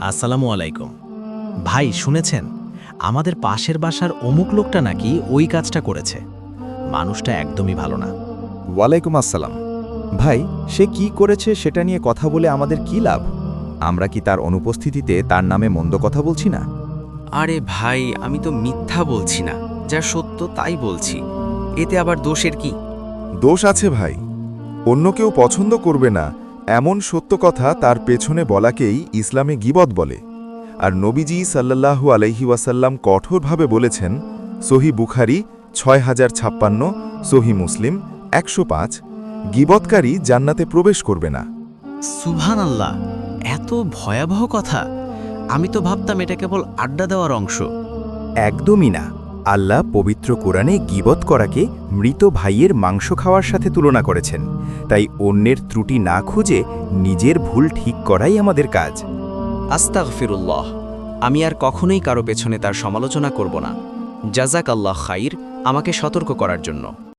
আসসালামু আলাইকুম। ভাই শুনেছেন, আমাদের পাশের বাসার অমুক লোকটা নাকি ওই কাজটা করেছে। মানুষটা একদমই ভালো না। ওয়ালাইকুম আসসালাম। ভাই, সে কি করেছে সেটা নিয়ে কথা বলে আমাদের কি লাভ? আমরা কি তার অনুপস্থিতিতে তার নামে মন্দ কথা বলছি না? আরে ভাই, আমি তো মিথ্যা বলছি না, যা সত্য তাই বলছি। এতে আবার দোষের কি? দোষ আছে ভাই। অন্য কেউ পছন্দ করবে না এমন সত্য কথা তার পেছনে বলাকেই ইসলামে গীবত বলে। আর নবীজি সাল্লাল্লাহু আলাইহি ওয়াসাল্লাম কঠোরভাবে বলেছেন, সহি বুখারি ৬০৫৬, সহি মুসলিম ১০৫, গীবতকারী জান্নাতে প্রবেশ করবে না। সুবহানাল্লাহ, এত ভয়াবহ কথা! আমি তো ভাবতাম এটা কেবল আড্ডা দেওয়ার অংশ। একদমই না। আল্লাহ পবিত্র কোরআনে গীবত করাকে মৃত ভাইয়ের মাংস খাওয়ার সাথে তুলনা করেছেন। তাই অন্যের ত্রুটি না খুঁজে নিজের ভুল ঠিক করাই আমাদের কাজ। আস্তাগফিরুল্লাহ। আমি আর কখনোই কারো পেছনে তার সমালোচনা করব না। জাযাক আল্লাহ খাইর আমাকে সতর্ক করার জন্য।